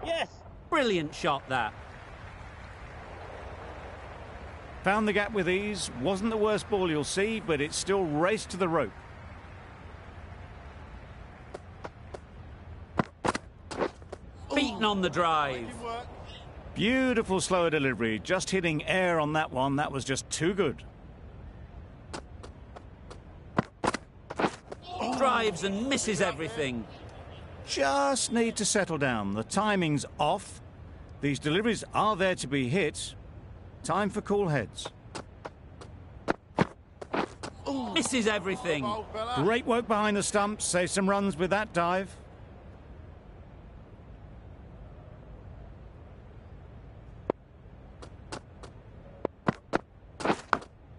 Yes! Brilliant shot, that. Found the gap with ease. Wasn't the worst ball you'll see, but it still raced to the rope. Beaten on the drive. Beautiful slower delivery. Just hitting air on that one. That was just too good. Drives and misses everything. Just need to settle down. The timing's off. These deliveries are there to be hit. Time for cool heads. Misses everything. Great work behind the stumps. Save some runs with that dive.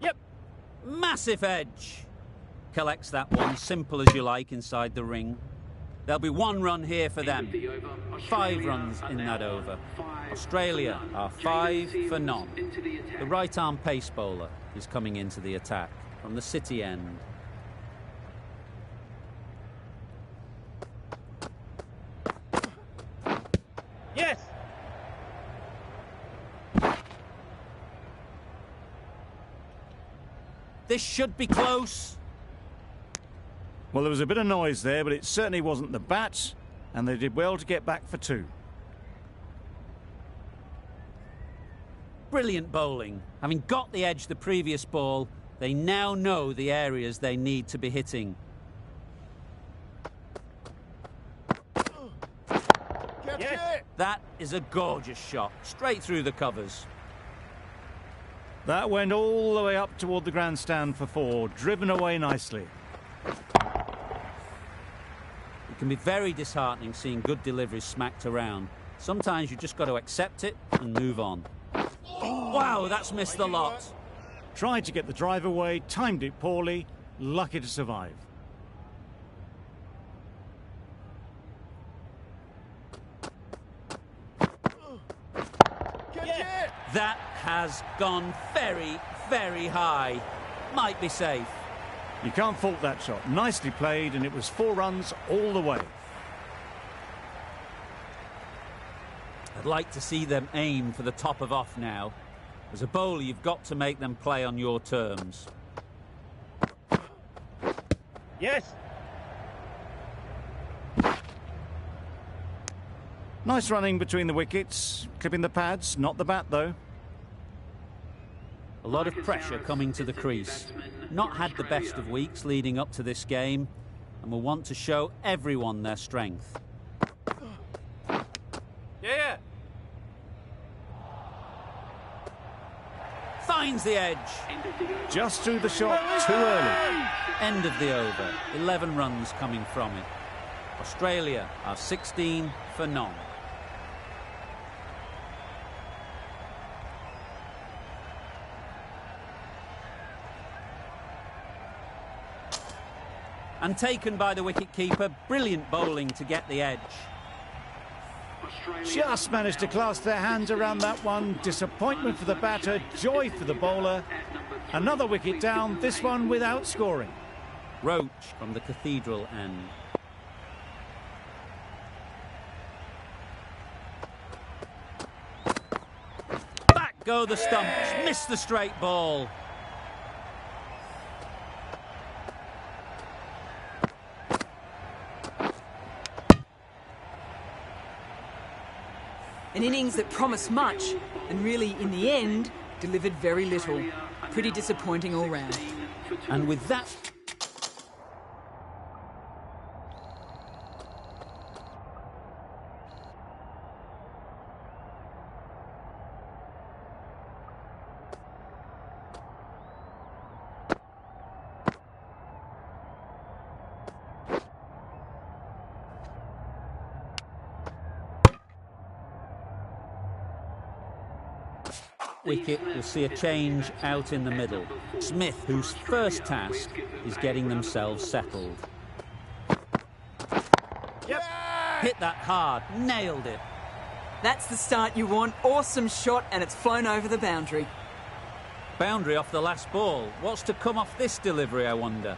Yep. Massive edge. Collects that one, simple as you like, inside the ring. There'll be 1 run here for them. 5 runs in that over. Australia are 5 for none. The right-arm pace bowler is coming into the attack from the city end. Yes! This should be close. Well, there was a bit of noise there, but it certainly wasn't the bat, and they did well to get back for 2. Brilliant bowling. Having got the edge the previous ball, they now know the areas they need to be hitting. Yes! That is a gorgeous shot, straight through the covers. That went all the way up toward the grandstand for 4, driven away nicely. It can be very disheartening seeing good deliveries smacked around. Sometimes you just got to accept it and move on. Wow, that's missed the lot. Tried to get the drive away, timed it poorly, lucky to survive. That has gone very, very high. Might be safe. You can't fault that shot. Nicely played, and it was 4 runs all the way. I'd like to see them aim for the top of off now. As a bowler, you've got to make them play on your terms. Yes! Nice running between the wickets, clipping the pads, not the bat though. A lot of pressure coming to the crease. Not had the best of weeks leading up to this game, and will want to show everyone their strength. Yeah! Finds the edge. Just threw the shot too early. End of the over. 11 runs coming from it. Australia are 16 for none. And taken by the wicket-keeper. Brilliant bowling to get the edge. Just managed to clasp their hands around that one. Disappointment for the batter, joy for the bowler. Another wicket down, this one without scoring. Roach from the cathedral end. Back go the stumps. Missed the straight ball. An innings that promised much and really, in the end, delivered very little. Pretty disappointing all round. And with that... wicket, we'll see a change out in the middle. Smith, whose first task is getting themselves settled. Yep. Hit that hard, nailed it. That's the start you want. Awesome shot, and it's flown over the boundary. Boundary off the last ball. What's to come off this delivery, I wonder?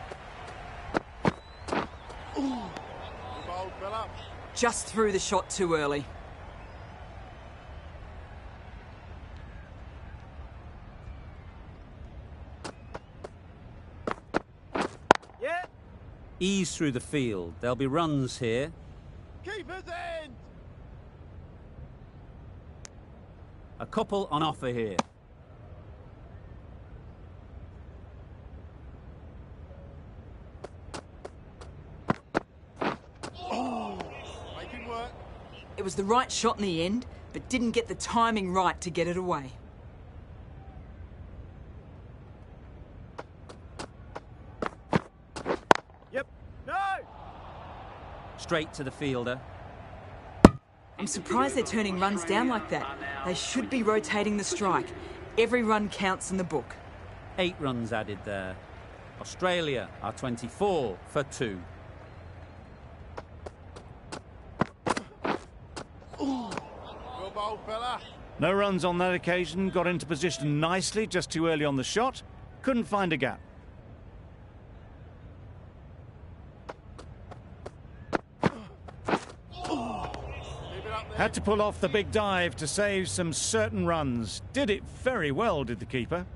Just threw the shot too early. Ease through the field. There'll be runs here. Keeper's end! A couple on offer here. Making work. It was the right shot in the end, but didn't get the timing right to get it away. Yep. No! Straight to the fielder. I'm surprised they're turning runs down like that. They should be rotating the strike. Every run counts in the book. 8 runs added there. Australia are 24 for 2. Well bowled, fella. No runs on that occasion, got into position nicely just too early on the shot. Couldn't find a gap. Had to pull off the big dive to save some certain runs. Did it very well, did the keeper.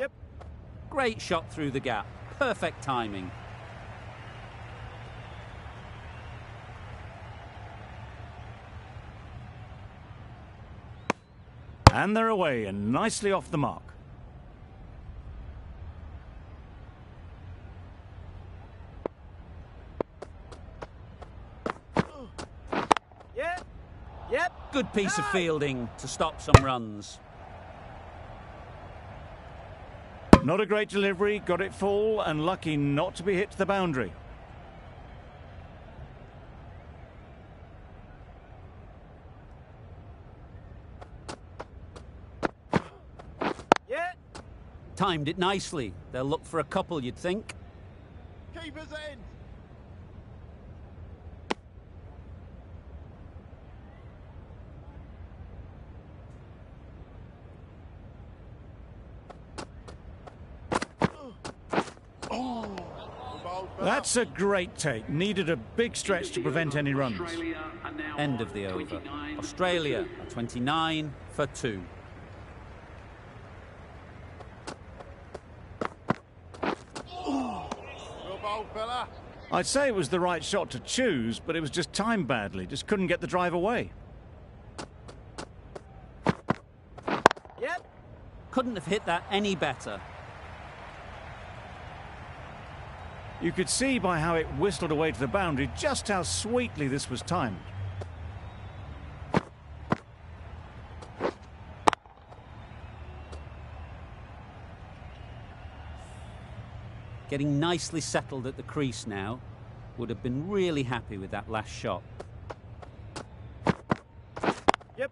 Yep. Great shot through the gap. Perfect timing. And they're away and nicely off the mark. Yep. Yep. Good piece of fielding to stop some runs. Not a great delivery, got it full and lucky not to be hit to the boundary. Yeah. Timed it nicely. They'll look for a couple, you'd think. Keeper's end. Well bowled, fella. That's a great take. Needed a big stretch to prevent any runs. End of the over. Australia are 29 for 2. Well bowled, fella. I'd say it was the right shot to choose, but it was just timed badly. Just couldn't get the drive away. Yep. Couldn't have hit that any better. You could see by how it whistled away to the boundary just how sweetly this was timed. Getting nicely settled at the crease now. Would have been really happy with that last shot. Yep.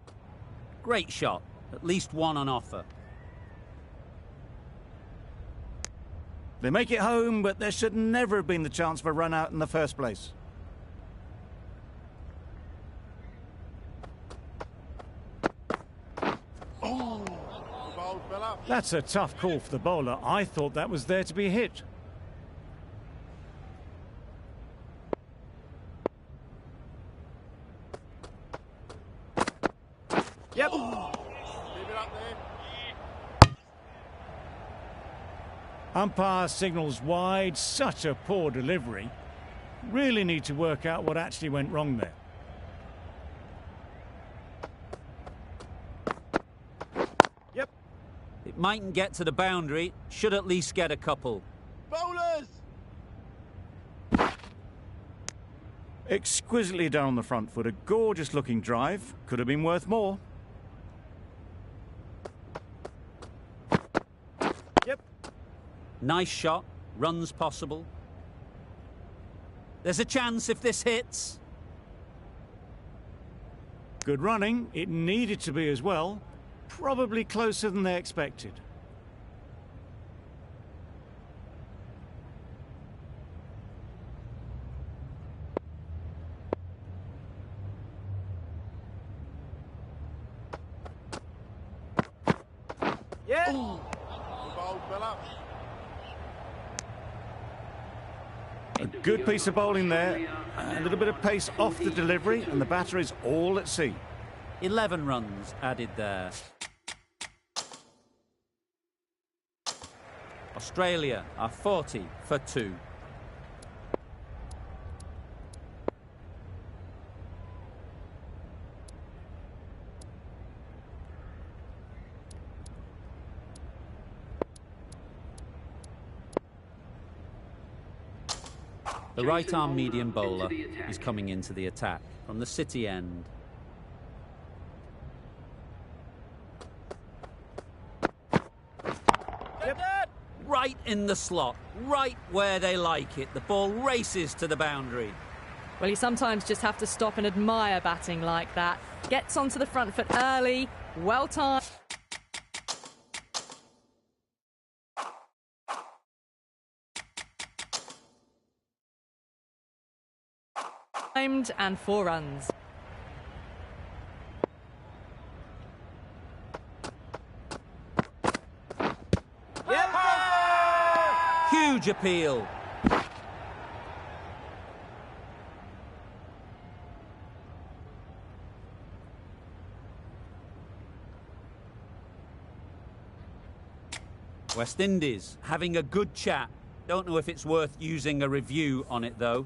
Great shot. At least one on offer. They make it home, but there should never have been the chance for a run out in the first place. Well bowled, fella. That's a tough call for the bowler. I thought that was there to be hit. Yep. Leave it up there. Umpire signals wide. Such a poor delivery. Really need to work out what actually went wrong there. Yep. It mightn't get to the boundary. Should at least get a couple. Bowlers. Exquisitely down on the front foot. A gorgeous looking drive. Could have been worth more. Yep. Nice shot. Runs possible. There's a chance if this hits. Good running. It needed to be as well. Probably closer than they expected. Yeah. Well bowled, fella. A good piece of bowling there. A little bit of pace off the delivery, and the batter is all at sea. 11 runs added there. Australia are 40 for 2. The right-arm medium bowler is coming into the attack from the city end. Right in the slot, right where they like it. The ball races to the boundary. Well, you sometimes just have to stop and admire batting like that. Gets onto the front foot early, well timed. And 4 runs. Huge appeal. West Indies having a good chat. Don't know if it's worth using a review on it though.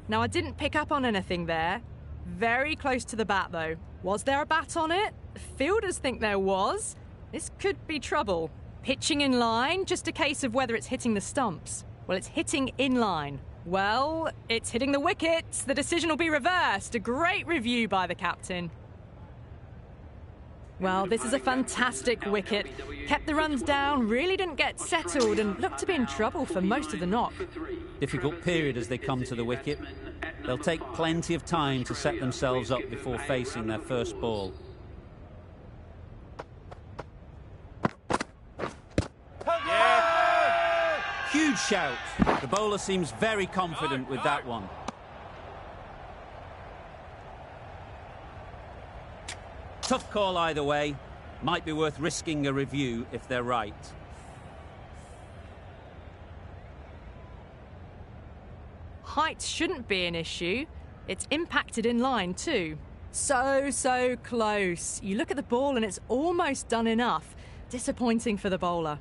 Now, I didn't pick up on anything there. Very close to the bat, though. Was there a bat on it? Fielders think there was. This could be trouble. Pitching in line, just a case of whether it's hitting the stumps. Well, it's hitting in line. Well, it's hitting the wickets. The decision will be reversed. A great review by the captain. Well, this is a fantastic wicket. Kept the runs down, really didn't get settled and looked to be in trouble for most of the knock. Difficult period as they come to the wicket. They'll take plenty of time to set themselves up before facing their first ball. Huge shout. The bowler seems very confident with that one. Tough call either way. Might be worth risking a review if they're right. Height shouldn't be an issue. It's impacted in line too. So close. You look at the ball and it's almost done enough. Disappointing for the bowler.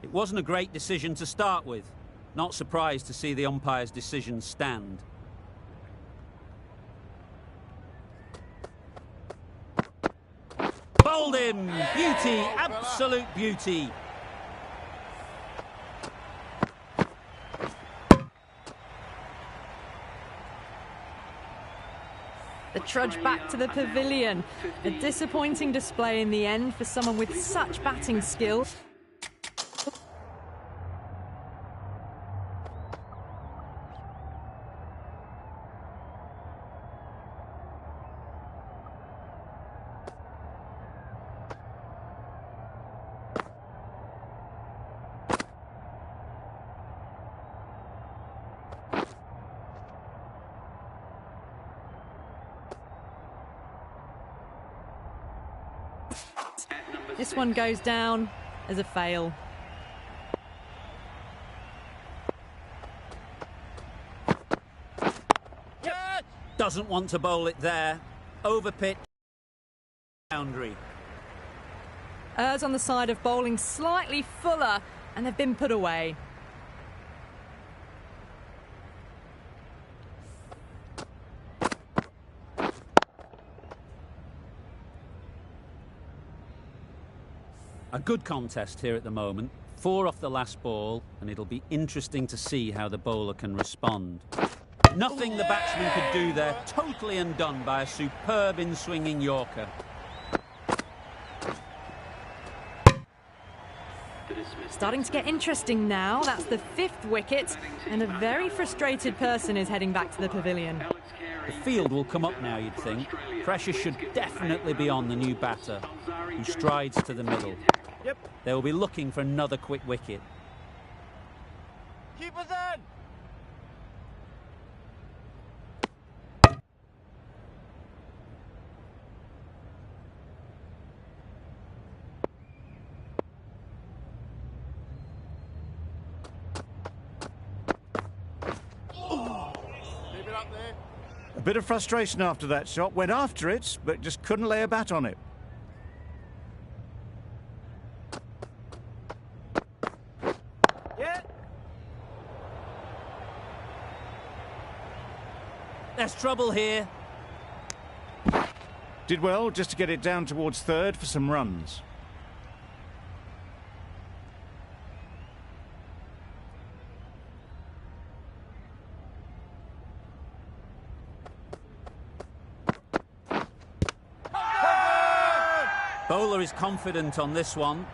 It wasn't a great decision to start with. Not surprised to see the umpire's decision stand. Bowled him! Beauty! Absolute beauty! The trudge back to the pavilion. A disappointing display in the end for someone with such batting skill. This one goes down as a fail. Doesn't want to bowl it there. Over pitch. Boundary. Errs on the side of bowling slightly fuller, and they've been put away. A good contest here at the moment. 4 off the last ball, and it'll be interesting to see how the bowler can respond. Nothing the batsman could do there, totally undone by a superb in-swinging Yorker. Starting to get interesting now. That's the 5th wicket, and a very frustrated person is heading back to the pavilion. The field will come up now, you'd think. Pressure should definitely be on the new batter, who strides to the middle. Yep. They will be looking for another quick wicket. Keep us in. bit of frustration after that shot. Went after it, but just couldn't lay a bat on it. Yeah. There's trouble here. Did well just to get it down towards third for some runs. Bowler is confident on this one.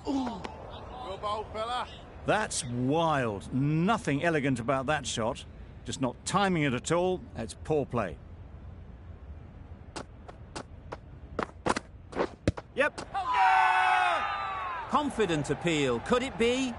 Good ball, fella. That's wild. Nothing elegant about that shot. Just not timing it at all. It's poor play. Yep. Confident appeal. Could it be?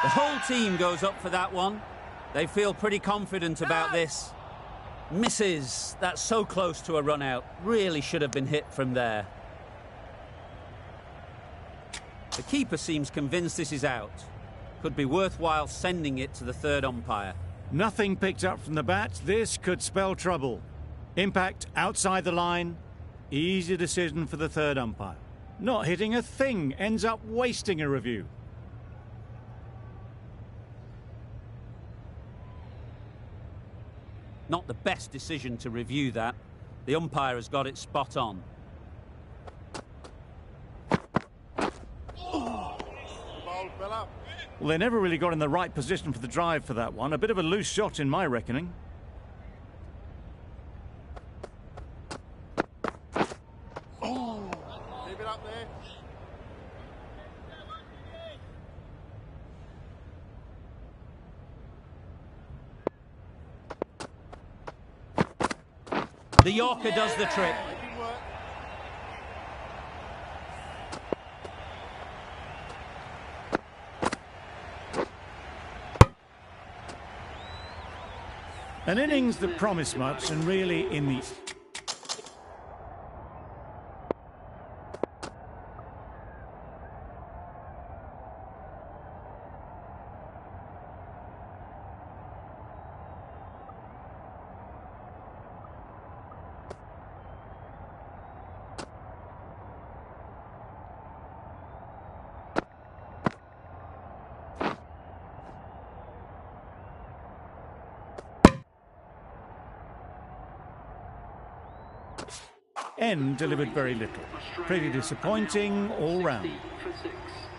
The whole team goes up for that one. They feel pretty confident about this. Misses. That's so close to a run out. Really should have been hit from there. The keeper seems convinced this is out. Could be worthwhile sending it to the third umpire. Nothing picked up from the bat. This could spell trouble. Impact outside the line. Easy decision for the third umpire. Not hitting a thing. Ends up wasting a review. Not the best decision to review that. The umpire has got it spot on. Well, they never really got in the right position for the drive for that one. A bit of a loose shot in my reckoning. Keep it up there. The Yorker does the trick. Making work. An innings that promised much, and really in the... N delivered very little. Pretty disappointing all round.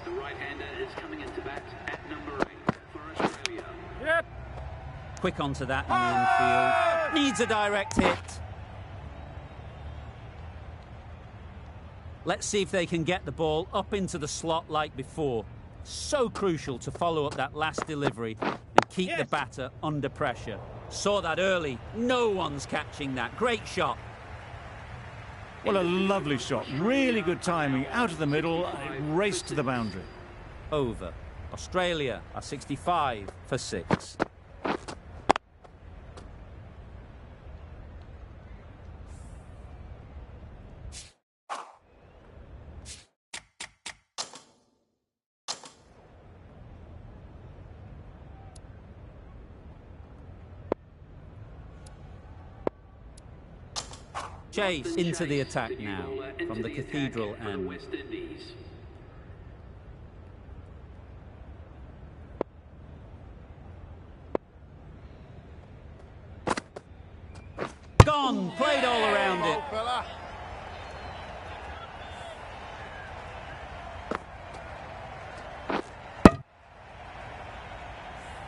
The right-hander is coming into bat at number 8 for Australia. Yep. Quick onto that in the infield. Needs a direct hit. Let's see if they can get the ball up into the slot like before. So crucial to follow up that last delivery and keep the batter under pressure. Saw that early. No one's catching that. Great shot. Well, a lovely shot. Really good timing. Out of the middle, it raced to the boundary. Over. Australia are 65 for 6. Chase into the attack now from the Cathedral end. West Indies. Gone! Played all around it. Ball, fella.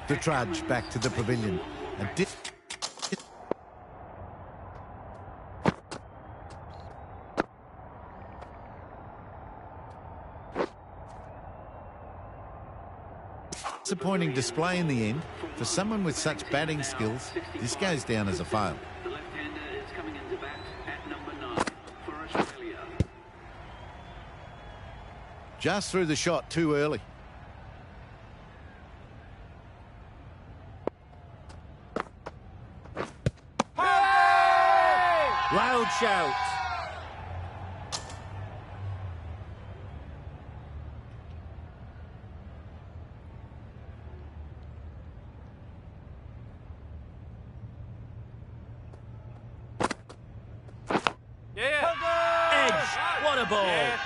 To trudge back to the pavilion and disappointing display in the end. For someone with such batting skills, this goes down as a fail. The left-hander is coming into bat Just threw the shot too early. Loud shout. Yeah. Edge. What a ball. Yeah.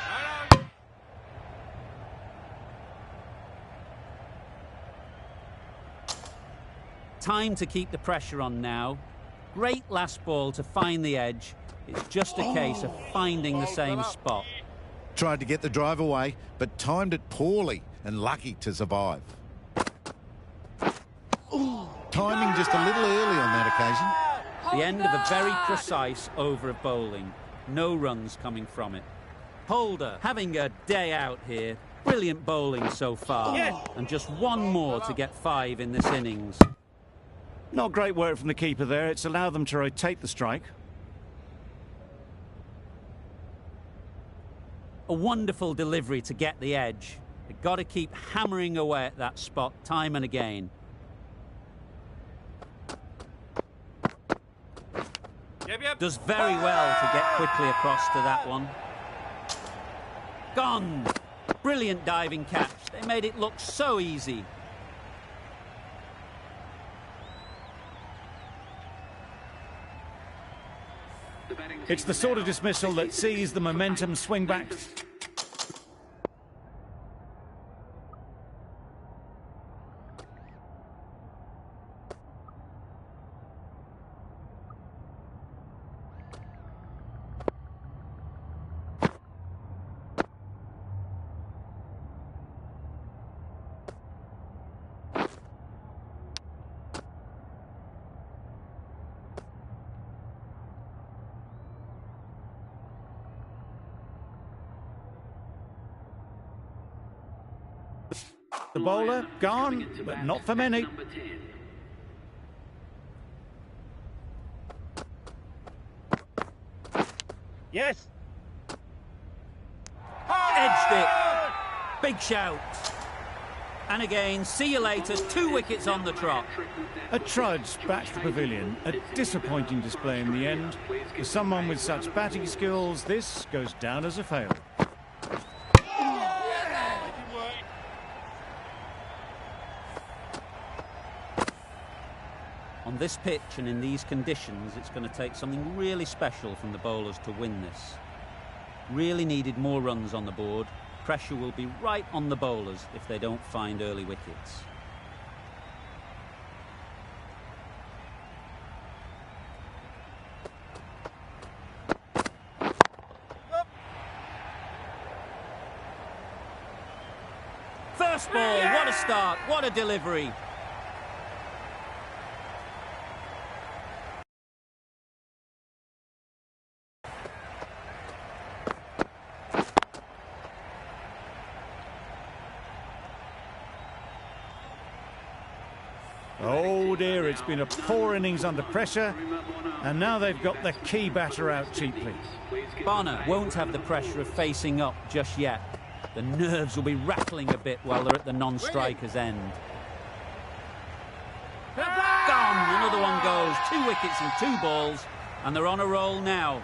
Time to keep the pressure on now. Great last ball to find the edge. It's just a case of finding the same spot. Tried to get the drive away, but timed it poorly and lucky to survive. Timing just a little early on that occasion. The end of a very precise over of bowling. No runs coming from it. Holder having a day out here. Brilliant bowling so far. And just one more to get 5 in this innings. Not great work from the keeper there. It's allowed them to rotate the strike. A wonderful delivery to get the edge. They've got to keep hammering away at that spot time and again. Yep. Does very well to get quickly across to that one. Gone! Brilliant diving catch. They made it look so easy. It's the sort of dismissal that sees the momentum swing back. The bowler gone, but not for many. Yes. Edged it. Big shout. And again, see you later. 2 wickets on the trot. A trudge back to the pavilion. A disappointing display in the end. For someone with such batting skills, this goes down as a fail. On this pitch and in these conditions, it's going to take something really special from the bowlers to win this. Really needed more runs on the board. Pressure will be right on the bowlers if they don't find early wickets. First ball, what a start, what a delivery. Oh dear, it's been a poor innings under pressure, and now they've got the key batter out cheaply. Bonner won't have the pressure of facing up just yet. The nerves will be rattling a bit while they're at the non-striker's end. Gone! Another one goes. 2 wickets and 2 balls, and they're on a roll now.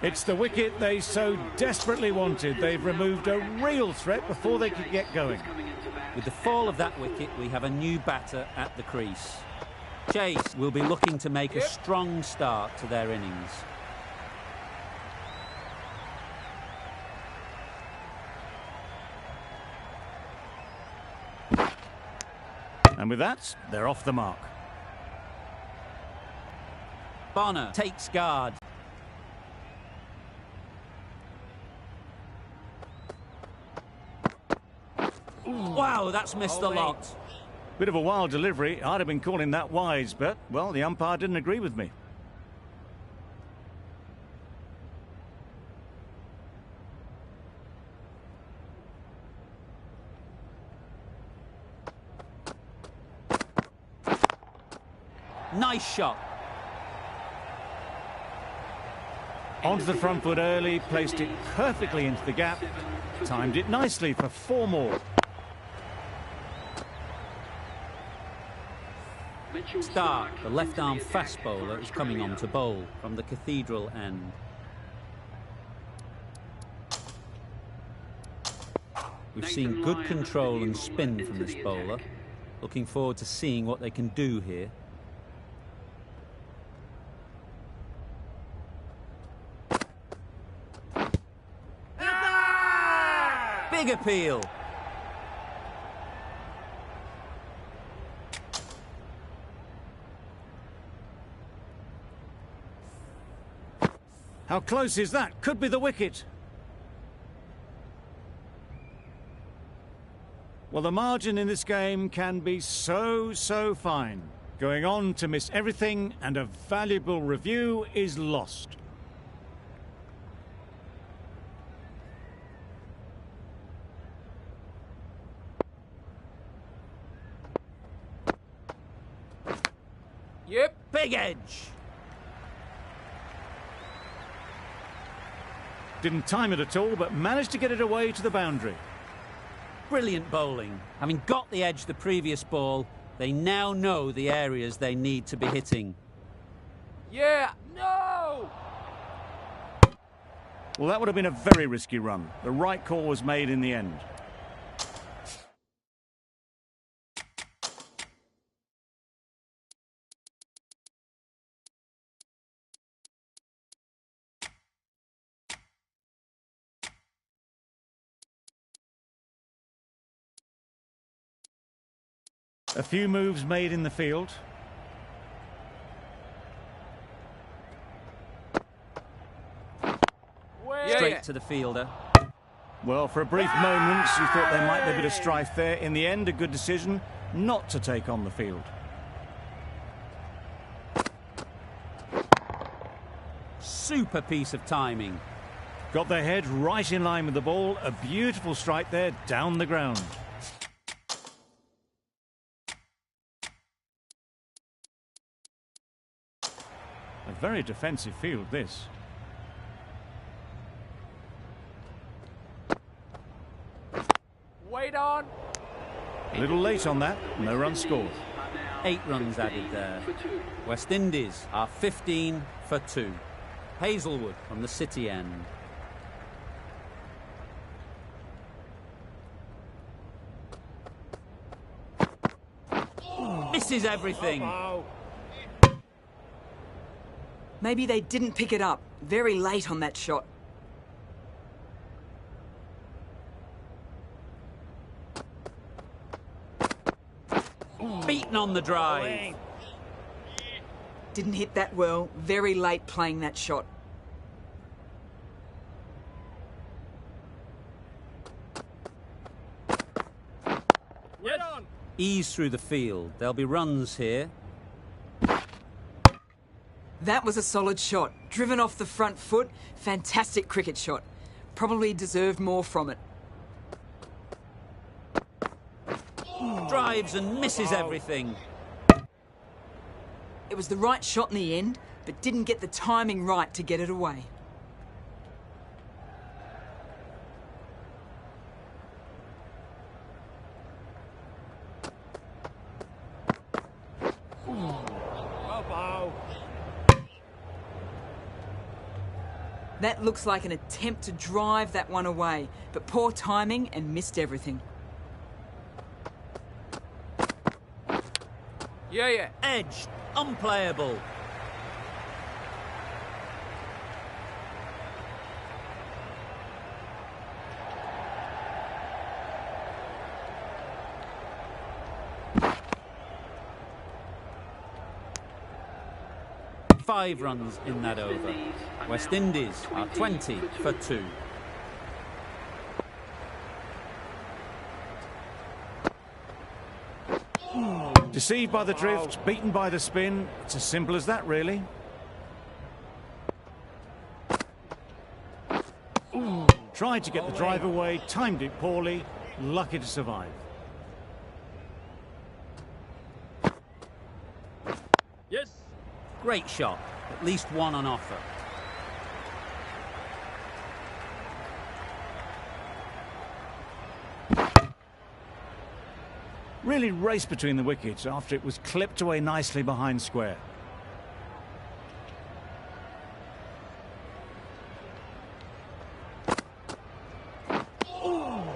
It's the wicket they so desperately wanted. They've removed a real threat before they could get going. With the fall of that wicket, we have a new batter at the crease. Chase will be looking to make a strong start to their innings. And with that, they're off the mark. Bonner takes guard. Wow, that's missed a lot. Bit of a wild delivery. I'd have been calling that wise, but, well, the umpire didn't agree with me. Nice shot. Onto the front foot early, placed it perfectly into the gap, timed it nicely for 4 more. Stark, the left-arm fast bowler, is coming on to bowl from the Cathedral end. We've seen good control and spin from this bowler. Looking forward to seeing what they can do here. Big appeal. How close is that? Could be the wicket. Well, the margin in this game can be so fine. Going on to miss everything, and a valuable review is lost. Yep, big edge. Didn't time it at all, but managed to get it away to the boundary. Brilliant bowling. Having got the edge the previous ball, they now know the areas they need to be hitting. Yeah. No. Well, that would have been a very risky run. The right call was made in the end. A few moves made in the field. Straight to the fielder. Well, for a brief moment, you thought there might be a bit of strife there. In the end, a good decision not to take on the field. Super piece of timing. Got their head right in line with the ball. A beautiful strike there, down the ground. A very defensive field, this. Wait on. A little late on that, no run scored. 8 runs added there. West Indies are 15 for 2. Hazelwood from the City end. Misses everything. Maybe they didn't pick it up. Very late on that shot. Beaten on the drive. Didn't hit that well. Very late playing that shot. Wait on. Ease through the field. There'll be runs here. That was a solid shot. Driven off the front foot. Fantastic cricket shot. Probably deserved more from it. Drives and misses everything. It was the right shot in the end, but didn't get the timing right to get it away. That looks like an attempt to drive that one away, but poor timing and missed everything. Yeah. Edge. Unplayable. Five runs in that over. West Indies are 20 for 2. Deceived by the drift, beaten by the spin. It's as simple as that, really. Tried to get the drive away, timed it poorly, lucky to survive. Yes. Great shot. At least one on offer. Really raced between the wickets after it was clipped away nicely behind square.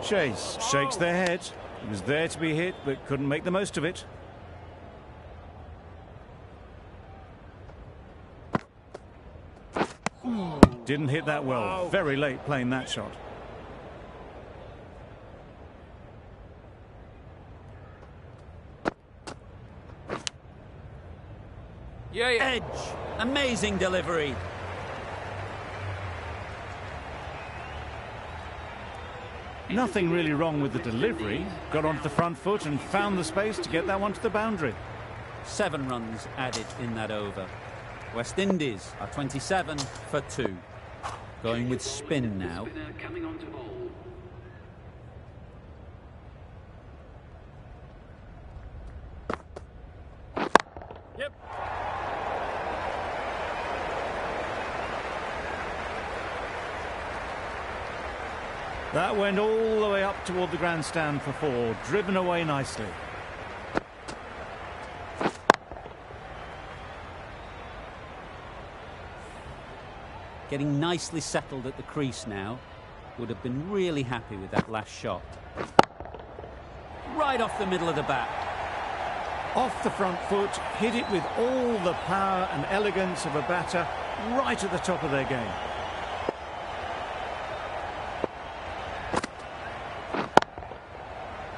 Chase shakes their head. He was there to be hit, but couldn't make the most of it. Didn't hit that well. Very late playing that shot. Yeah. Edge. Amazing delivery. Nothing really wrong with the delivery. Got onto the front foot and found the space to get that one to the boundary. 7 runs added in that over. West Indies are 27 for 2. Going with spin now. Coming on to bowl. Yep. That went all the way up toward the grandstand for 4, driven away nicely. Getting nicely settled at the crease now. Would have been really happy with that last shot. Right off the middle of the bat. Off the front foot, hit it with all the power and elegance of a batter, right at the top of their game.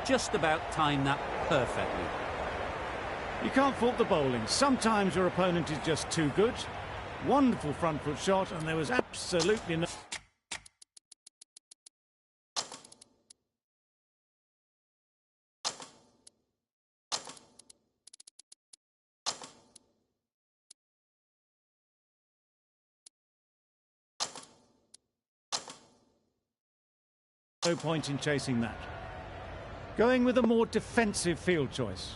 Just about timed that perfectly. You can't fault the bowling. Sometimes your opponent is just too good. Wonderful front foot shot, and there was absolutely no... No point in chasing that. Going with a more defensive field choice.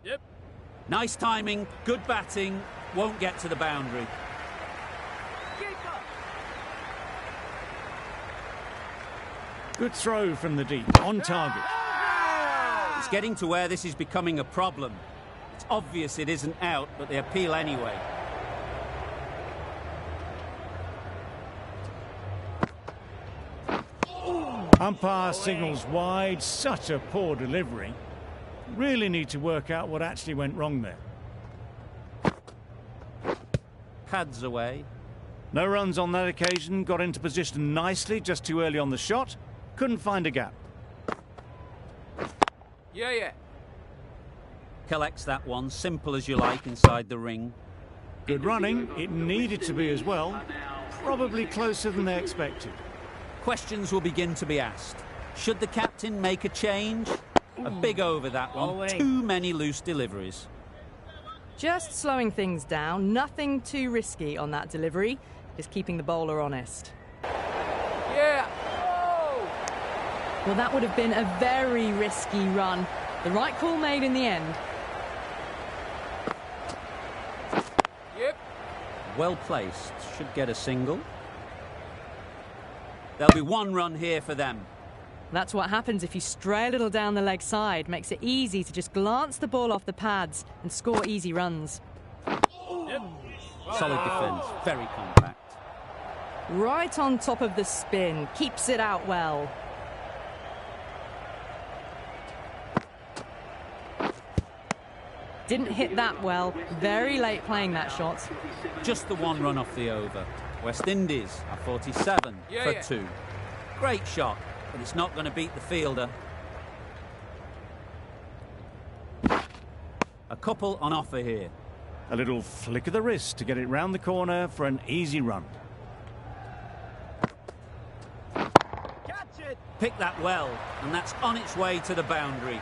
Yep. Nice timing, good batting, won't get to the boundary. Good throw from the deep, on target. It's getting to where this is becoming a problem. It's obvious it isn't out, but they appeal anyway. Umpire signals wide, such a poor delivery. Really need to work out what actually went wrong there. Pads away. No runs on that occasion, got into position nicely, just too early on the shot. Couldn't find a gap. Yeah. Collects that one, simple as you like, inside the ring. Good running, it needed to be as well. Probably closer than they expected. Questions will begin to be asked. Should the captain make a change? A big over that one. Too many loose deliveries. Just slowing things down, nothing too risky on that delivery. Just keeping the bowler honest. Yeah. Oh! Well, that would have been a very risky run. The right call made in the end. Yep. Well placed. Should get a single. There'll be 1 run here for them. That's what happens if you stray a little down the leg side. Makes it easy to just glance the ball off the pads and score easy runs. Yep. Solid defence. Very compact. Right on top of the spin. Keeps it out well. Didn't hit that well. Very late playing that shot. Just the 1 run off the over. West Indies are 47 for 2. Great shot, but it's not going to beat the fielder. A couple on offer here. A little flick of the wrist to get it round the corner for an easy run. Catch it. Pick that well, and that's on its way to the boundary.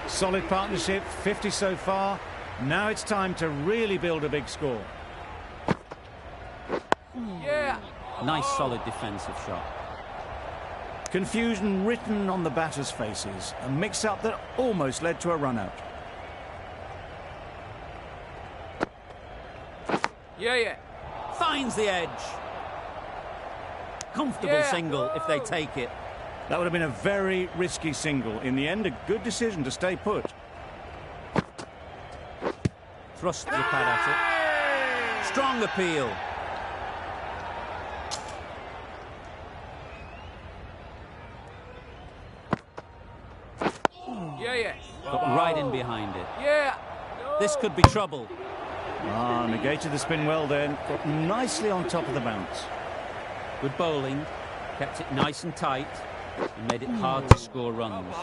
Solid partnership, 50 so far. Now it's time to really build a big score. Yeah. Nice solid defensive shot. Confusion written on the batters' faces, a mix-up that almost led to a run-out. Yeah. Finds the edge. Comfortable Yeah. single if they take it. That would have been a very risky single. In the end, a good decision to stay put. Thrust the pad at it. Strong appeal. Yeah. Got right in behind it. Yeah. This could be trouble. Ah, negated the spin well then. Got nicely on top of the bounce. Good bowling. Kept it nice and tight and made it hard to score runs.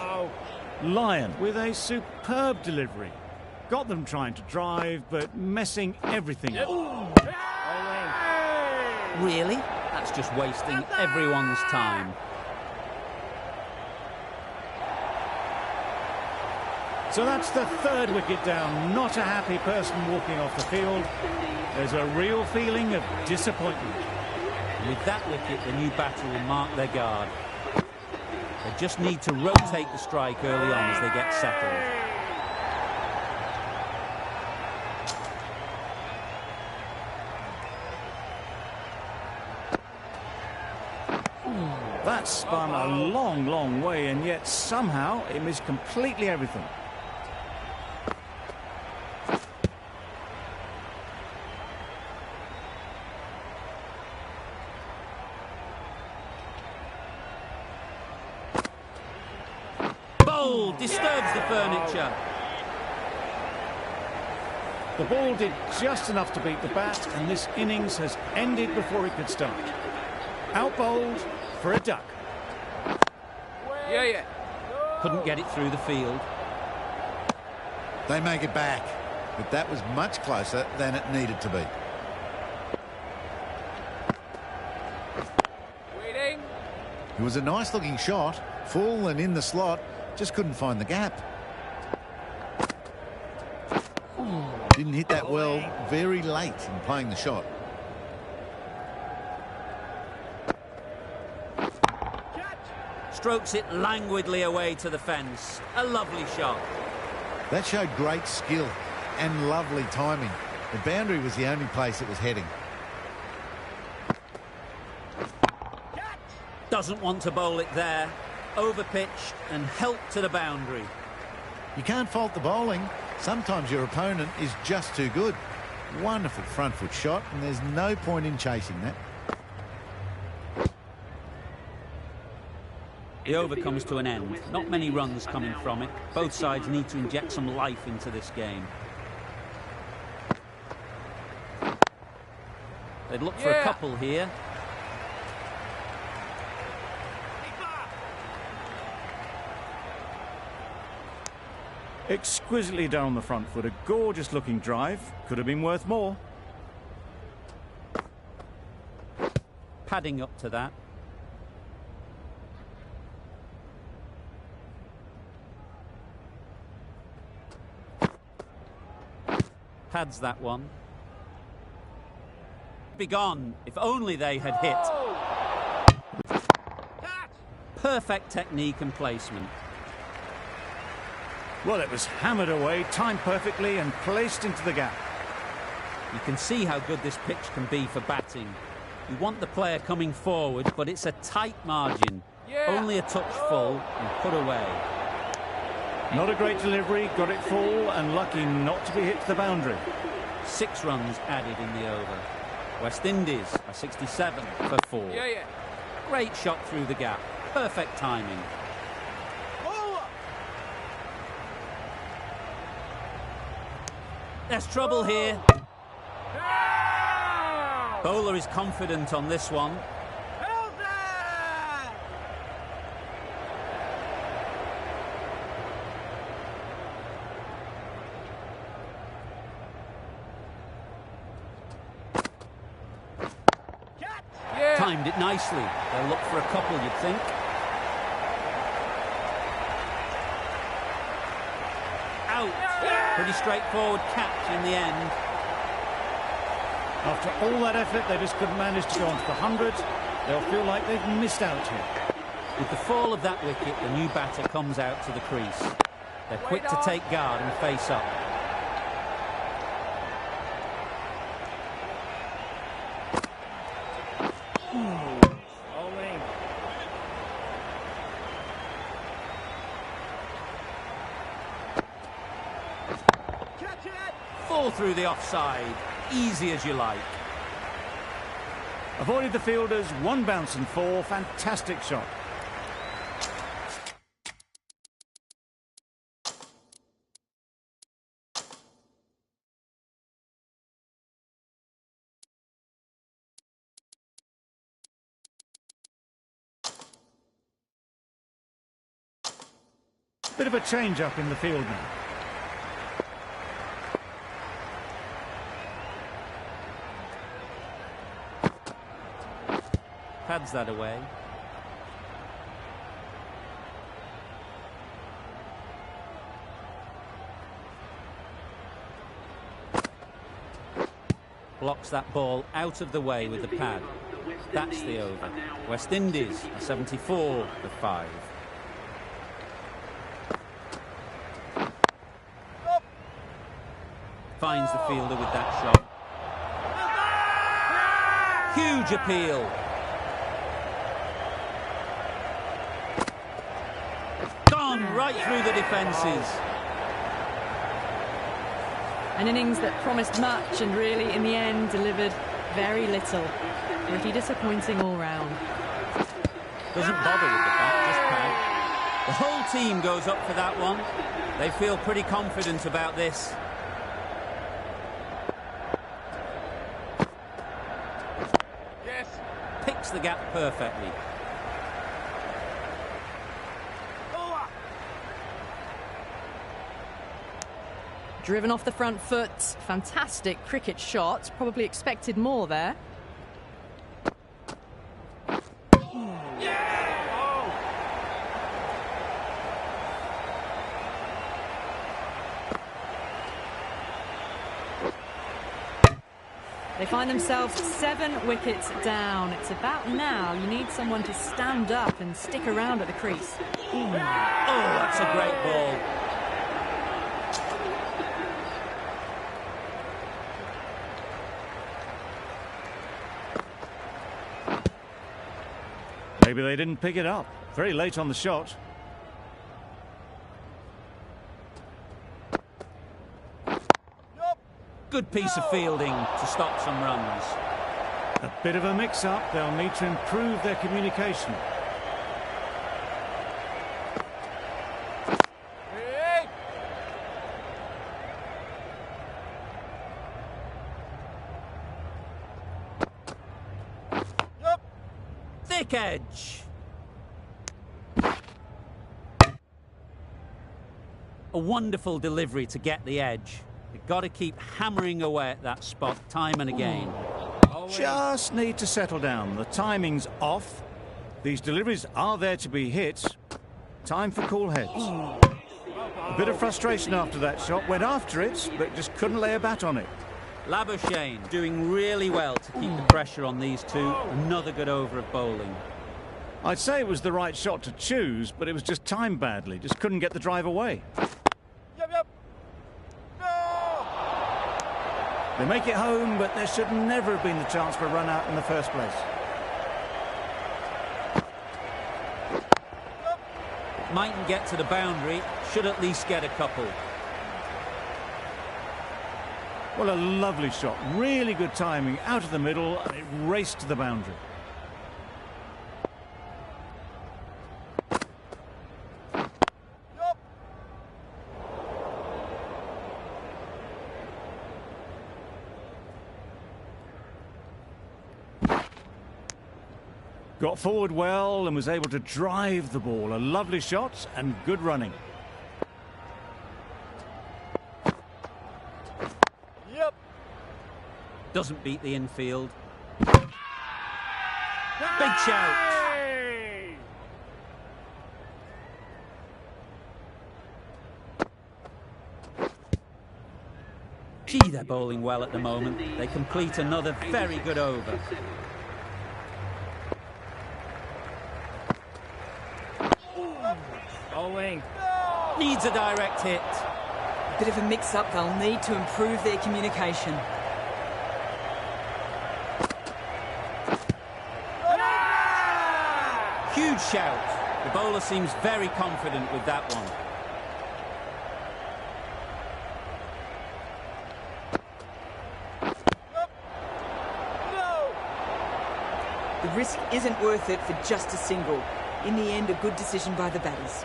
Lyon with a superb delivery. Got them trying to drive, but messing everything up. Really? That's just wasting everyone's time. So that's the third wicket down. Not a happy person walking off the field. There's a real feeling of disappointment. With that wicket, the new batter will mark their guard. They just need to rotate the strike early on as they get settled. That spun a long, long way, and yet somehow it missed completely everything. Bold! Disturbs the furniture. The ball did just enough to beat the bat, and this innings has ended before it could start. Out bowled for a duck. Yeah. Couldn't get it through the field. They make it back, but that was much closer than it needed to be. Waiting. It was a nice-looking shot, full and in the slot, just couldn't find the gap. Didn't hit that well, very late in playing the shot. Strokes it languidly away to the fence. A lovely shot. That showed great skill and lovely timing. The boundary was the only place it was heading. Doesn't want to bowl it there. Overpitched and helped to the boundary. You can't fault the bowling. Sometimes your opponent is just too good. Wonderful front foot shot, and there's no point in chasing that. The over comes to an end. Not many runs coming from it. Both sides need to inject some life into this game. They'd look for a couple here. Exquisitely done on the front foot. A gorgeous looking drive. Could have been worth more. Padding up to that. Pads that one. Be gone if only they had hit. Perfect technique and placement. Well, it was hammered away, timed perfectly and placed into the gap. You can see how good this pitch can be for batting. You want the player coming forward, but it's a tight margin. Only a touch full and put away. Not a great delivery, got it full and lucky not to be hit to the boundary. 6 runs added in the over. West Indies are 67 for 4. Great shot through the gap. Perfect timing. There's trouble here. Bowler is confident on this one. Timed it nicely. They'll look for a couple, you'd think. Out. Pretty straightforward catch in the end. After all that effort, they just couldn't manage to go onto the 100. They'll feel like they've missed out here. With the fall of that wicket, the new batter comes out to the crease. They're quick to take guard and face up. Catch it! Fall through the offside, easy as you like. Avoided the fielders, one bounce and four. Fantastic shot. Bit of a change-up in the field now. Pads that away. Blocks that ball out of the way with the pad. That's the over. West Indies are 74 for 5. Finds the fielder with that shot. Huge appeal. Gone right through the defences. An innings that promised much and really, in the end, delivered very little. Pretty disappointing all round. Doesn't bother with the bat, just pad. The whole team goes up for that one. They feel pretty confident about this. Yes. Picks the gap perfectly. Driven off the front foot. Fantastic cricket shot. Probably expected more there. They find themselves 7 wickets down. It's about now you need someone to stand up and stick around at the crease. Oh, that's a great ball. Maybe they didn't pick it up. Very late on the shot. Good piece of fielding to stop some runs. A bit of a mix-up. They'll need to improve their communication. Hey! Yup. Thick edge. A wonderful delivery to get the edge. You've got to keep hammering away at that spot time and again. Just need to settle down. The timing's off. These deliveries are there to be hit. Time for cool heads. A bit of frustration after that shot. Went after it, but just couldn't lay a bat on it. Labuschagne doing really well to keep the pressure on these two. Another good over of bowling. I'd say it was the right shot to choose, but it was just timed badly. Just couldn't get the drive away. Yup. No! They make it home, but there should never have been the chance for a run out in the first place. Mightn't get to the boundary, should at least get a couple. Well, a lovely shot. Really good timing. Out of the middle, and it raced to the boundary. Yup. Got forward well and was able to drive the ball. A lovely shot and good running. Yep. Doesn't beat the infield. Big shout. Hey! Gee, they're bowling well at the moment. They complete another very good over. Bowling. Needs a direct hit. A bit of a mix-up, they'll need to improve their communication. Huge shout. The bowler seems very confident with that one. The risk isn't worth it for just a single. In the end, a good decision by the batters.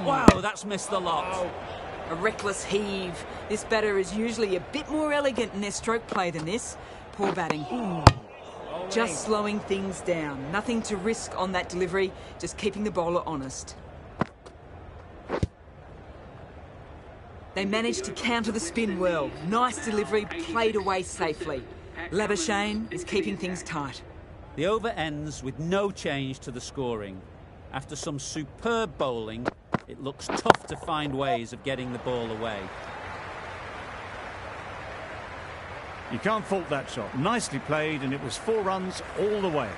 Wow, that's missed the lot. A reckless heave. This batter is usually a bit more elegant in their stroke play than this. Poor batting. Just slowing things down. Nothing to risk on that delivery, just keeping the bowler honest. They managed to counter the spin well. Nice delivery, played away safely. Labuschagne is keeping things tight. The over ends with no change to the scoring. After some superb bowling, it looks tough to find ways of getting the ball away. You can't fault that shot. Nicely played, and it was 4 runs all the way.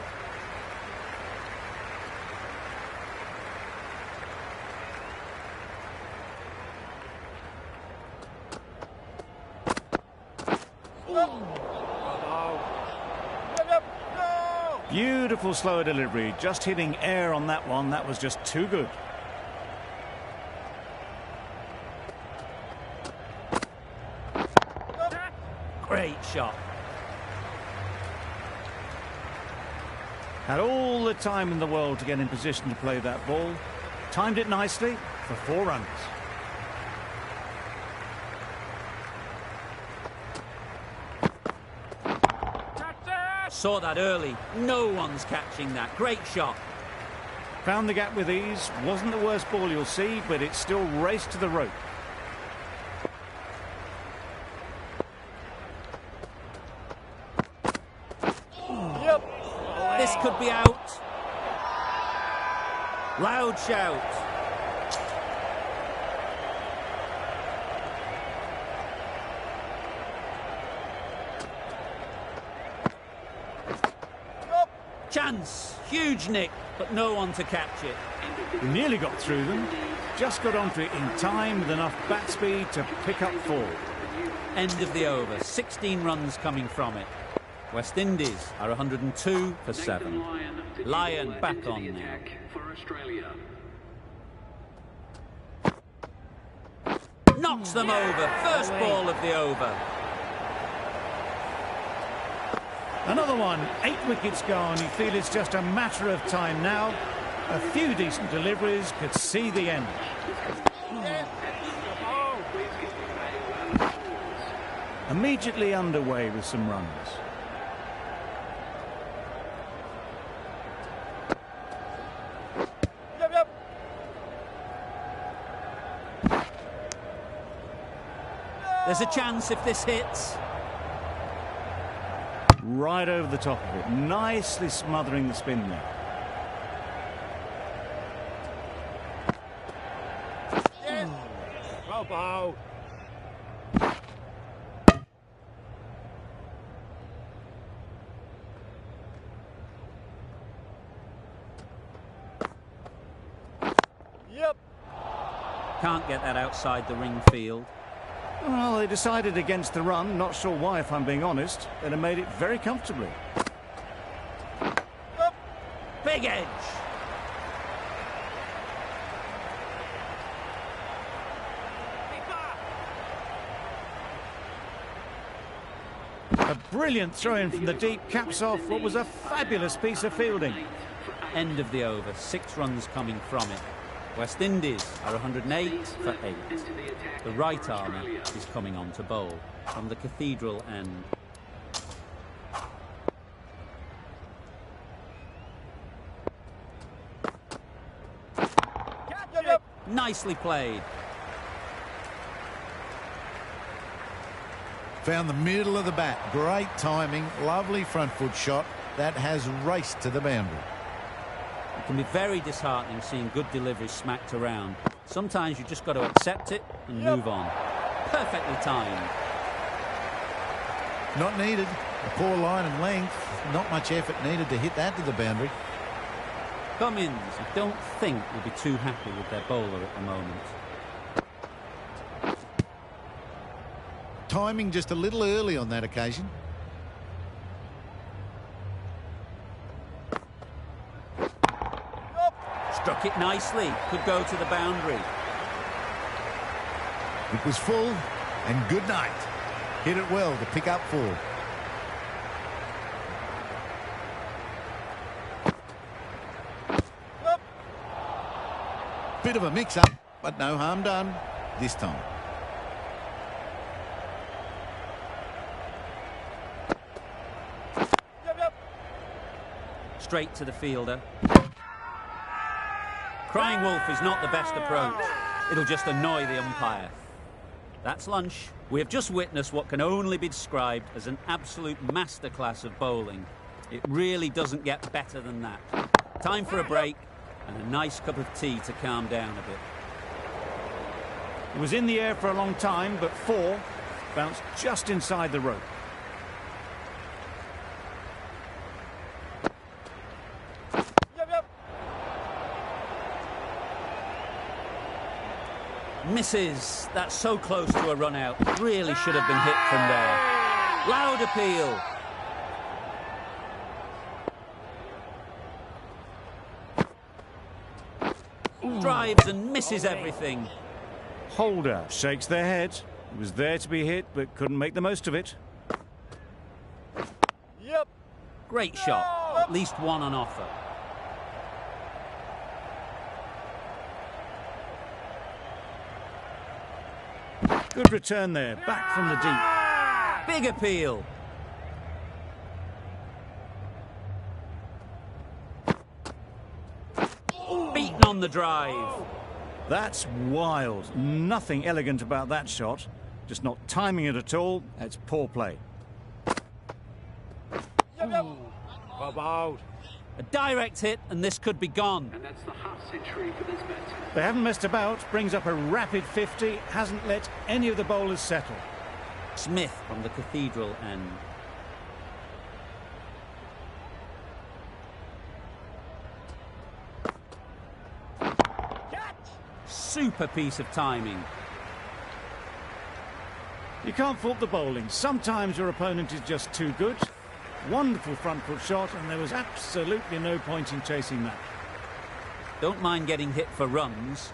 Beautiful slower delivery. Just hitting air on that one. That was just too good. Great shot. Had all the time in the world to get in position to play that ball. Timed it nicely for 4 runs. Saw that early. No one's catching that. Great shot. Found the gap with ease. Wasn't the worst ball you'll see, but it still raced to the rope. This could be out. Loud shout. Chance. Huge nick, but no one to catch it. We nearly got through them. Just got onto it in time with enough bat speed to pick up 4. End of the over. 16 runs coming from it. West Indies are 102 for 7. Lyon back on now. For Australia. Knocks them over. First ball of the over. Another one. 8 wickets gone. You feel it's just a matter of time now. A few decent deliveries could see the end. Immediately underway with some runs. There's a chance if this hits. Right over the top of it. Nicely smothering the spin there. Bow. Yep. Can't get that outside the ring field. Well, they decided against the run. Not sure why, if I'm being honest. And have made it very comfortably. Yep. Big edge. A brilliant throw-in from the deep caps off what was a fabulous piece of fielding. End of the over. 6 runs coming from it. West Indies are 108 for 8. The right armour is coming on to bowl from the Cathedral end. Yep. Nicely played. Found the middle of the bat. Great timing. Lovely front foot shot. That has raced to the boundary. It can be very disheartening seeing good deliveries smacked around. Sometimes you just got to accept it and move on. Perfectly timed. Not needed. A poor line and length. Not much effort needed to hit that to the boundary. Cummins, I don't think, will be too happy with their bowler at the moment. Timing just a little early on that occasion. Struck it nicely. Could go to the boundary. It was full, and good night. Hit it well to pick up 4. Bit of a mix-up, but no harm done this time. Straight to the fielder. Crying wolf is not the best approach. It'll just annoy the umpire. That's lunch. We have just witnessed what can only be described as an absolute masterclass of bowling. It really doesn't get better than that. Time for a break and a nice cup of tea to calm down a bit. It was in the air for a long time, but 4 bounced just inside the rope. Misses. That's so close to a run out. Really should have been hit from there. Loud appeal. Drives and misses everything. Holder shakes their head. It was there to be hit, but couldn't make the most of it. Yep. Great shot. At least one on offer. Good return there, back from the deep. Big appeal. Beaten on the drive. That's wild. Nothing elegant about that shot. Just not timing it at all. It's poor play. About. A direct hit and this could be gone. And that's the half century for this batsman. They haven't messed about. Brings up a rapid 50. Hasn't let any of the bowlers settle. Smith from the cathedral end. Super piece of timing. You can't fault the bowling. Sometimes your opponent is just too good. Wonderful front foot shot, and there was absolutely no point in chasing that. Don't mind getting hit for runs.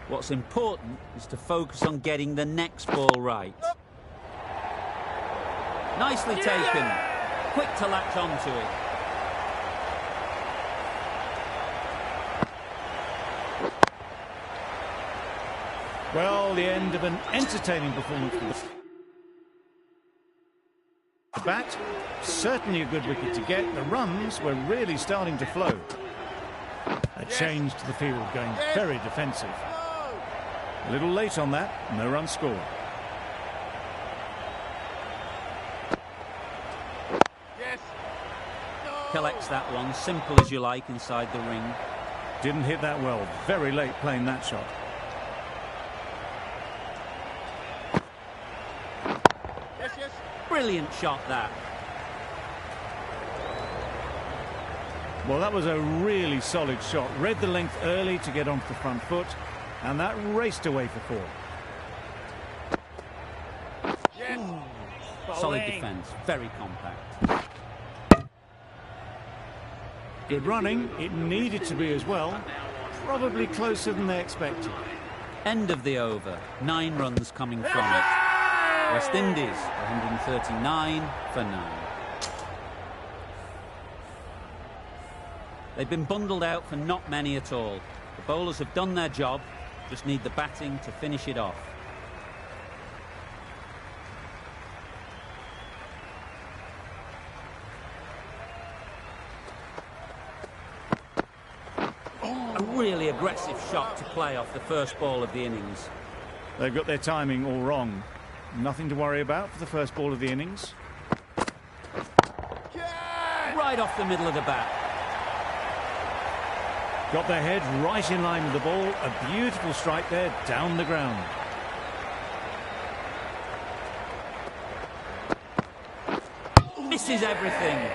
What's important is to focus on getting the next ball right. Nicely taken. Quick to latch onto it. Well, the end of an entertaining performance for the bat. Certainly a good wicket to get. The runs were really starting to flow. A change to the field, going very defensive. A little late on that, no run scored. Collects that one, simple as you like, inside the ring. Didn't hit that well. Very late playing that shot. Brilliant shot, that. Well, that was a really solid shot. Read the length early to get onto the front foot, and that raced away for 4. Solid defence, very compact. Good running. It needed to be as well. Probably closer than they expected. End of the over. 9 runs coming from it. West Indies, 139 for 9. They've been bundled out for not many at all. The bowlers have done their job, just need the batting to finish it off. A really aggressive shot to play off the first ball of the innings. They've got their timing all wrong. Nothing to worry about for the first ball of the innings. Right off the middle of the bat. Got their head right in line with the ball. A beautiful strike there, down the ground. Misses everything.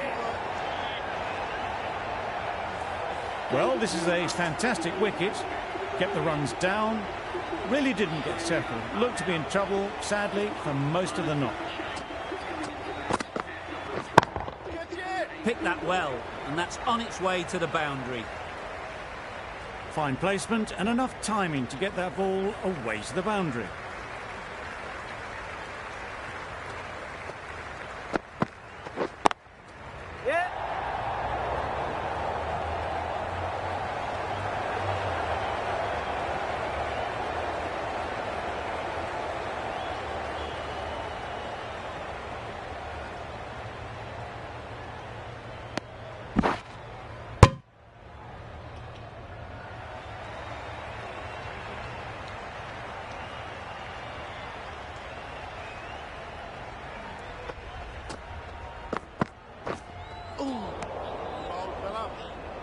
Well, this is a fantastic wicket. Kept the runs down. Really didn't get settled. Looked to be in trouble, sadly, for most of the knock. Picked that well, and that's on its way to the boundary. Fine placement and enough timing to get that ball away to the boundary.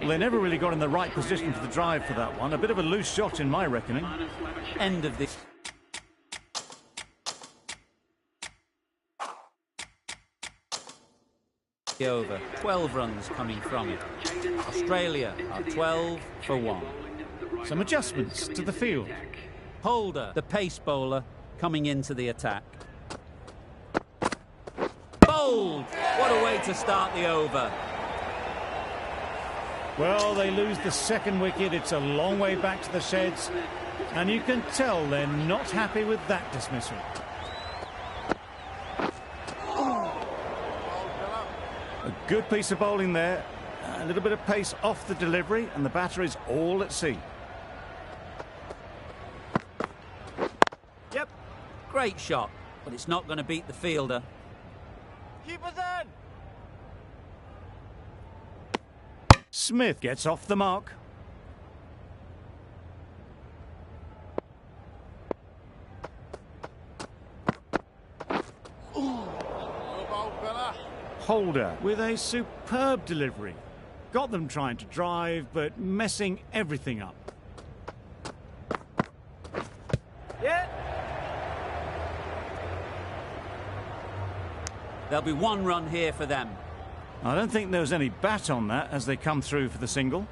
Well, they never really got in the right position for the drive for that one. A bit of a loose shot in my reckoning. End of this. Over. 12 runs coming from it. Australia are 12 for 1. Some adjustments to the field. Holder, the pace bowler, coming into the attack. Bowled! What a way to start the over. Well, they lose the second wicket. It's a long way back to the sheds. And you can tell they're not happy with that dismissal. A good piece of bowling there. A little bit of pace off the delivery, and the batter is all at sea. Yep. Great shot, but it's not going to beat the fielder. Keep us in! Smith gets off the mark. Holder with a superb delivery. Got them trying to drive, but messing everything up. Yeah. There'll be 1 run here for them. I don't think there was any bat on that as they come through for the single.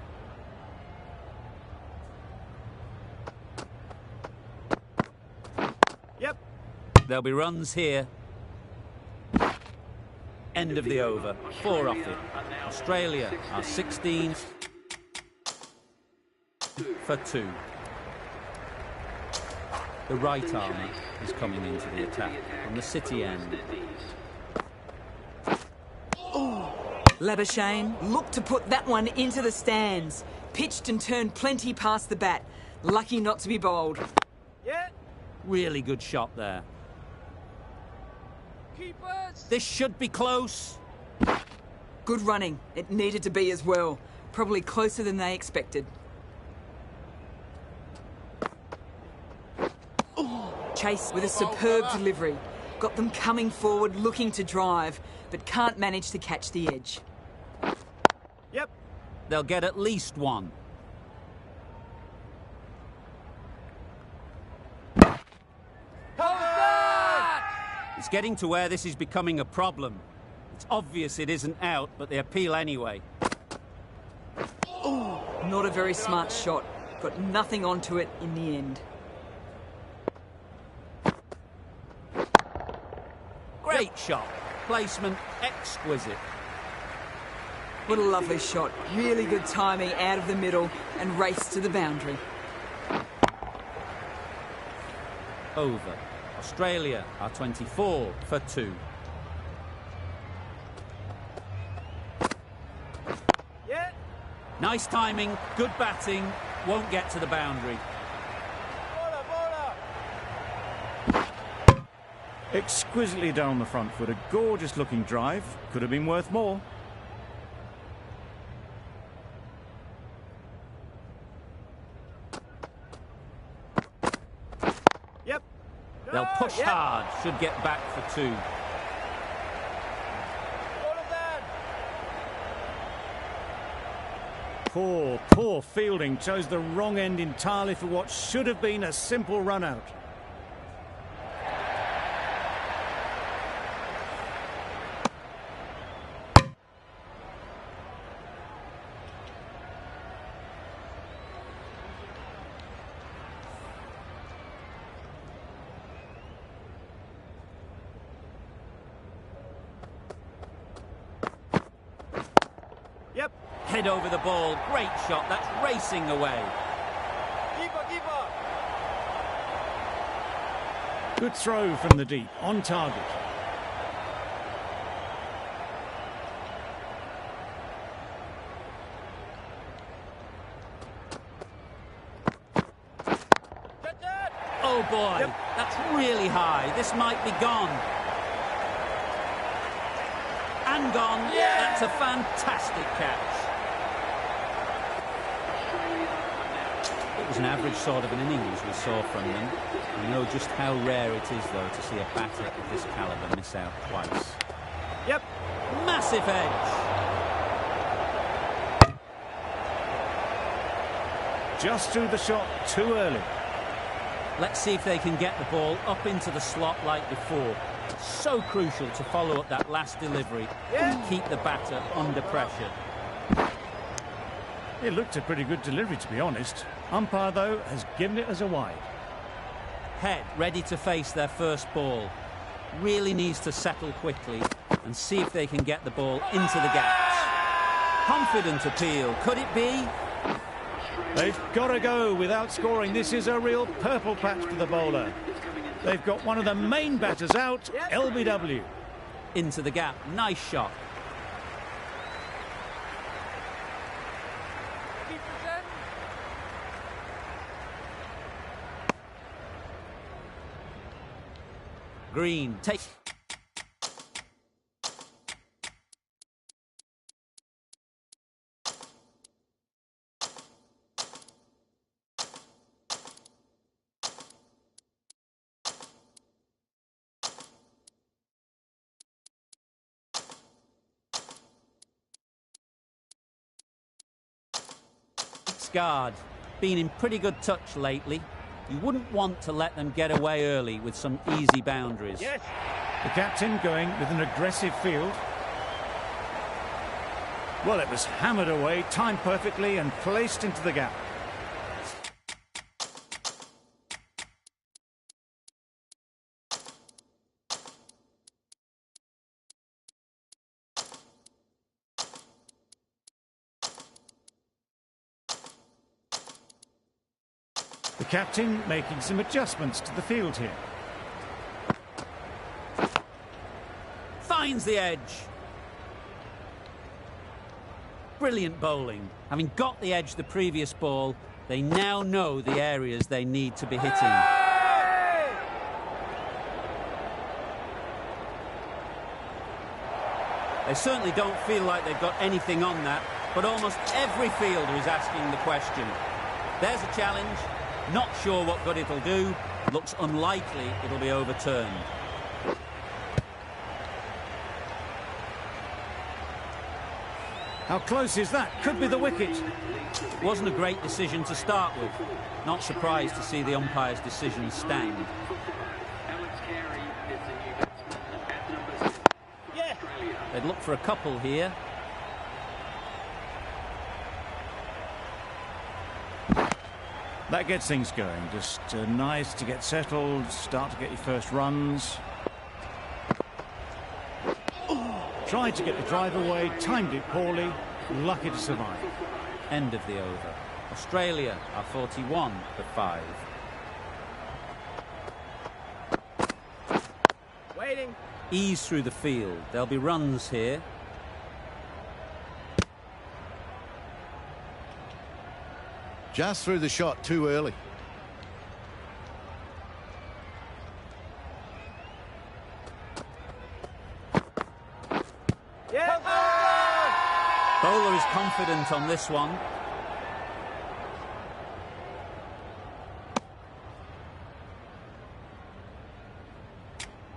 Yep. There'll be runs here. End of the over. 4 off it. Australia are 16 for 2. The right arm is coming into the attack on the City end. Labuschagne looked to put that one into the stands. Pitched and turned plenty past the bat. Lucky not to be bowled. Yeah. Really good shot there. Keepers. This should be close. Good running. It needed to be as well. Probably closer than they expected. Chase with a superb delivery. Got them coming forward, looking to drive, but can't manage to catch the edge. Yep. They'll get at least 1. It's getting to where this is becoming a problem. It's obvious it isn't out, but they appeal anyway. Not a very smart shot. Got nothing onto it in the end. Great shot. Placement exquisite. What a lovely shot. Really good timing out of the middle and race to the boundary. Over. Australia are 24 for 2. Yeah. Nice timing, good batting, won't get to the boundary. Bowler. Exquisitely done on the front foot. A gorgeous looking drive. Could have been worth more. Yep. They'll push hard, should get back for 2. Poor fielding. Chose the wrong end entirely for what should have been a simple run out. Head over the ball. Great shot. That's racing away. Keeper, keeper. Good throw from the deep, on target. Oh boy, that's really high. This might be gone. And gone. That's a fantastic catch. It was an average sort of an innings we saw from them. We know just how rare it is, though, to see a batter of this calibre miss out twice. Yep. Massive edge. Just threw the shot too early. Let's see if they can get the ball up into the slot like before. So crucial to follow up that last delivery and keep the batter under pressure. It looked a pretty good delivery, to be honest. Umpire, though, has given it as a wide. Head ready to face their first ball. Really needs to settle quickly and see if they can get the ball into the gaps. Confident appeal. Could it be? They've got to go without scoring. This is a real purple patch for the bowler. They've got one of the main batters out, LBW. Into the gap. Nice shot. Green, take... Guard, been in pretty good touch lately. You wouldn't want to let them get away early with some easy boundaries. Yes. The captain going with an aggressive field. Well, it was hammered away, timed perfectly and placed into the gap. The captain making some adjustments to the field here. Finds the edge. Brilliant bowling. Having got the edge the previous ball, they now know the areas they need to be hitting. They certainly don't feel like they've got anything on that, but almost every fielder is asking the question. There's a challenge. Not sure what good it'll do. Looks unlikely it'll be overturned. How close is that? Could be the wicket. Wasn't a great decision to start with. Not surprised to see the umpire's decision stand. They'd look for a couple here. That gets things going. Just nice to get settled, start to get your first runs. Tried to get the drive away, timed it poorly, lucky to survive. End of the over. Australia are 41 for 5. Waiting. Ease through the field. There'll be runs here. Just threw the shot too early. Yeah. Bowler is confident on this one.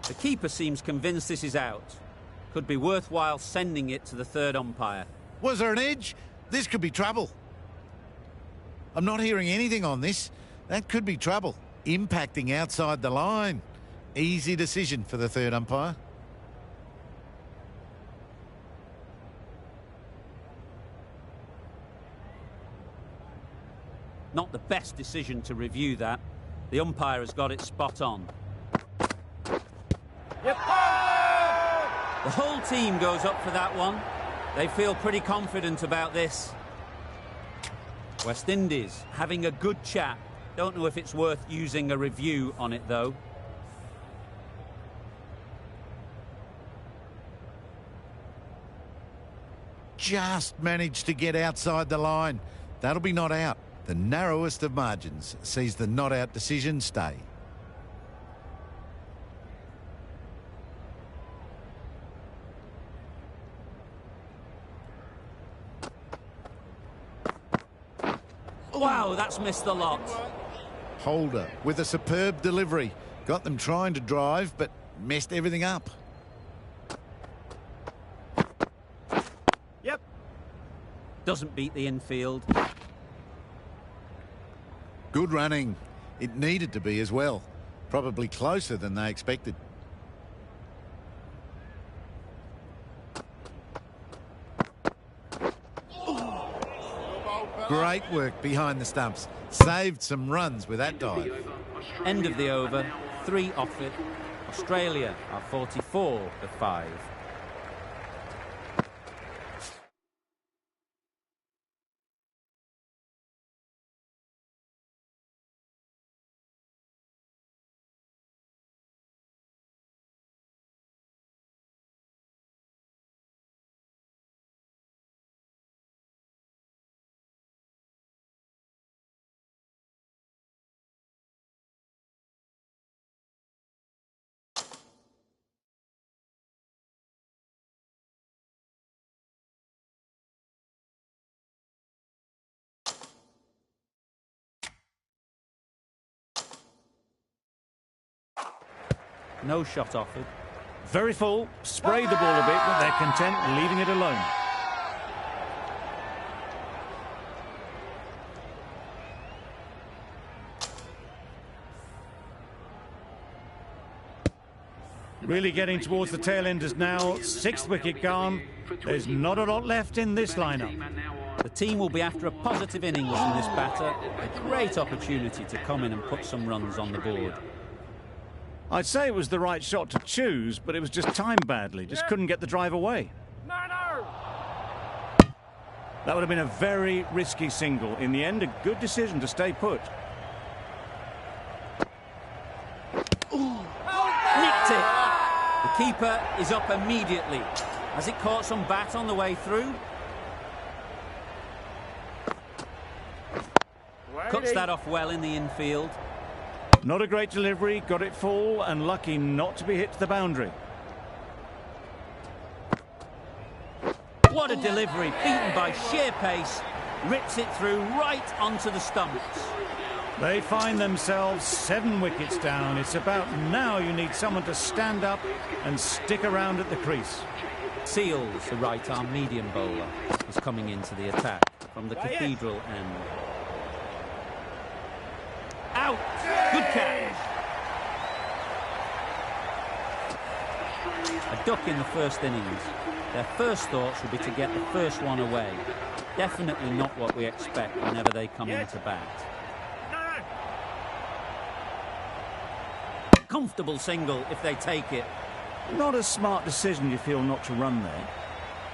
The keeper seems convinced this is out. Could be worthwhile sending it to the third umpire. Was there an edge? This could be trouble. I'm not hearing anything on this. That could be trouble. Impacting outside the line. Easy decision for the third umpire. Not the best decision to review that. The umpire has got it spot on. Yep. The whole team goes up for that one. They feel pretty confident about this. West Indies having a good chat. Don't know if it's worth using a review on it, though. Just managed to get outside the line. That'll be not out. The narrowest of margins sees the not out decision stay. Wow, that's missed the lot. Holder with a superb delivery. Got them trying to drive, but messed everything up. Yep. Doesn't beat the infield. Good running. It needed to be as well. Probably closer than they expected. Great work behind the stumps. Saved some runs with that dive. End of the over. 3 off it. Australia are 44 for 5. No shot offered. Very full, sprayed the ball a bit, but they're content leaving it alone. Really getting towards the tail enders now. 6th wicket gone. There's not a lot left in this lineup. The team will be after a positive innings from this batter. A great opportunity to come in and put some runs on the board. I'd say it was the right shot to choose, but it was just timed badly. Just couldn't get the drive away. No. That would have been a very risky single. In the end, a good decision to stay put. Nicked it. The keeper is up immediately. Has it caught some bat on the way through? Cuts that off well in the infield. Not a great delivery, got it full and lucky not to be hit to the boundary. What a delivery, beaten by sheer pace, rips it through right onto the stumps. They find themselves 7 wickets down. It's about now you need someone to stand up and stick around at the crease. Seals, the right-arm medium bowler, is coming into the attack from the Cathedral end. Out! Good catch! A duck in the first innings. Their first thoughts will be to get the first one away. Definitely not what we expect whenever they come into bat. Comfortable single if they take it. Not a smart decision, you feel, not to run there.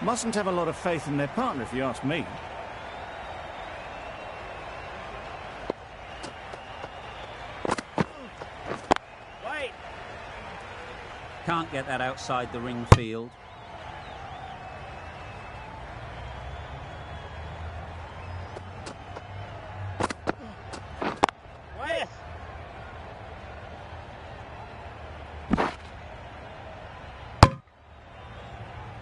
Mustn't have a lot of faith in their partner, if you ask me. Can't get that outside the ring field.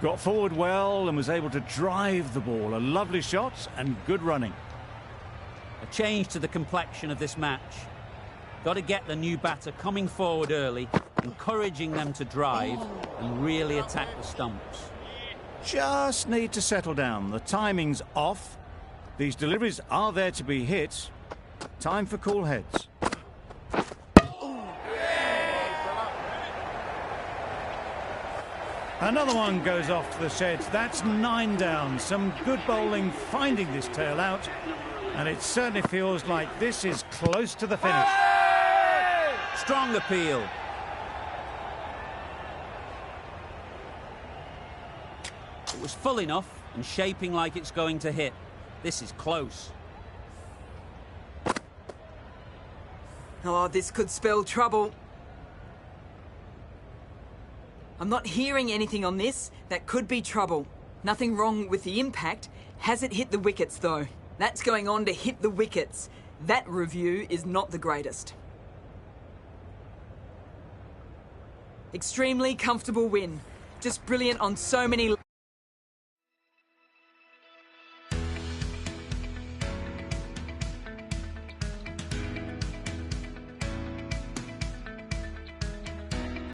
Got forward well and was able to drive the ball. A lovely shot and good running. A change to the complexion of this match. Got to get the new batter coming forward early, encouraging them to drive and really attack the stumps. Just need to settle down. The timing's off. These deliveries are there to be hit. Time for cool heads. Another one goes off to the sheds. That's 9 down. Some good bowling finding this tail out. And it certainly feels like this is close to the finish. Strong appeal. It was Ball's full enough and shaping like it's going to hit. This is close. Oh, this could spell trouble. I'm not hearing anything on this. That could be trouble. Nothing wrong with the impact. Has it hit the wickets, though? That's going on to hit the wickets. That review is not the greatest. Extremely comfortable win. Just brilliant on so many...